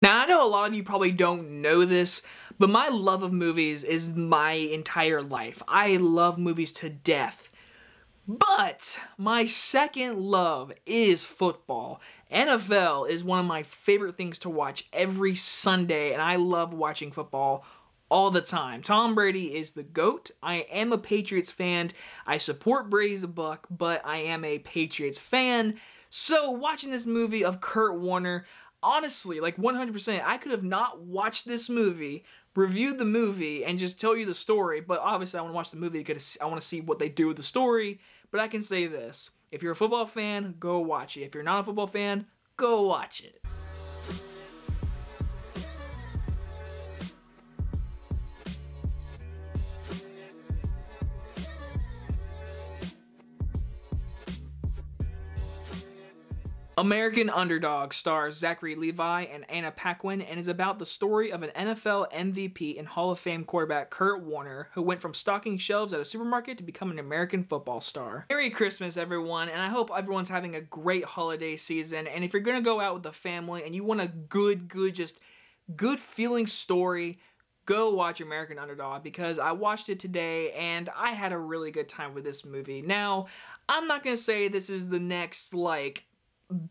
Now, I know a lot of you probably don't know this, but my love of movies is my entire life. I love movies to death. But my second love is football. NFL is one of my favorite things to watch every Sunday, and I love watching football all the time. Tom Brady is the GOAT. I am a Patriots fan. I support Brady's a buck, but I am a Patriots fan. So watching this movie of Kurt Warner, honestly, like 100%, I could have not watched this movie, reviewed the movie, and just tell you the story, but obviously I want to watch the movie because I want to see what they do with the story. But I can say this, if you're a football fan, go watch it. If you're not a football fan, go watch it. American Underdog stars Zachary Levi and Paquin and is about the story of an NFL MVP and Hall of Fame quarterback Kurt Warner, who went from stocking shelves at a supermarket to become an American football star. Merry Christmas, everyone, and I hope everyone's having a great holiday season. And if you're gonna go out with the family and you want a good feeling story, go watch American Underdog, because I watched it today and I had a really good time with this movie. Now, I'm not gonna say this is the next, like,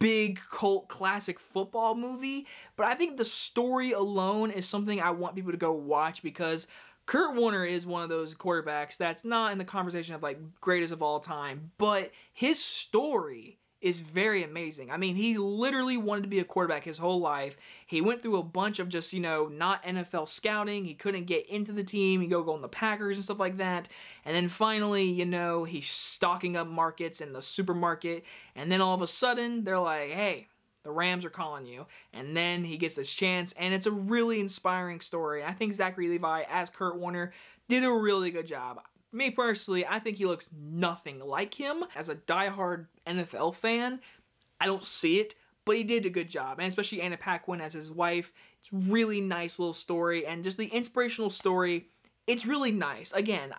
big cult classic football movie, but I think the story alone is something I want people to go watch, because Kurt Warner is one of those quarterbacks that's not in the conversation of like greatest of all time, but his story is very amazing. I mean, he literally wanted to be a quarterback his whole life. He went through a bunch of just, not NFL scouting. He couldn't get into the team. He'd go on the Packers and stuff like that. And then finally, he's stocking up markets in the supermarket. And then all of a sudden, they're like, hey, the Rams are calling you. And then he gets this chance, and it's a really inspiring story. I think Zachary Levi as Kurt Warner did a really good job. Me personally, I think he looks nothing like him. As a diehard NFL fan, I don't see it, but he did a good job. And especially Anna Paquin as his wife. It's really nice little story, and just the inspirational story, it's really nice. Again,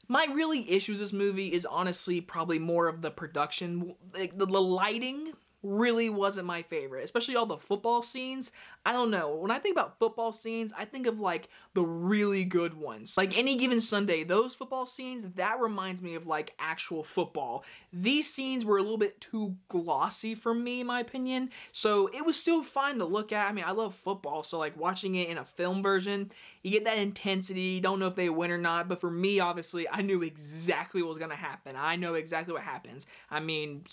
my really issue with this movie is honestly probably more of the production. Like, the lighting really wasn't my favorite, especially all the football scenes. I don't know, when I think about football scenes, I think of like the really good ones. Like Any Given Sunday, those football scenes, that reminds me of like actual football. These scenes were a little bit too glossy for me, in my opinion, so it was still fine to look at. I mean, I love football, so like watching it in a film version, you get that intensity. You don't know if they win or not, but for me, obviously, I knew exactly what was gonna happen. I know exactly what happens. I mean,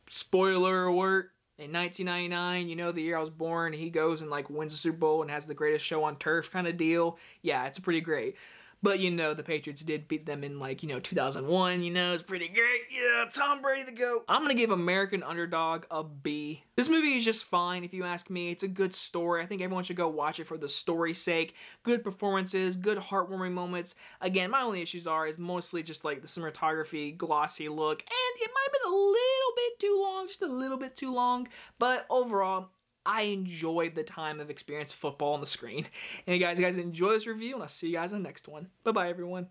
spoiler alert, in 1999, the year I was born, he goes and like wins the Super Bowl and has the greatest show on turf kind of deal. Yeah, it's pretty great. But the Patriots did beat them in like, 2001, it's pretty great. Yeah, Tom Brady the GOAT. I'm gonna give American Underdog a B. This movie is just fine if you ask me. It's a good story. I think everyone should go watch it for the story's sake. Good performances, good heartwarming moments. Again, my only issues is mostly just like the cinematography, glossy look, and it might have been a little bit too long, just a little bit too long, but overall, I enjoyed the time of experience football on the screen. And guys enjoy this review, and I'll see you guys in the next one. Bye-bye, everyone.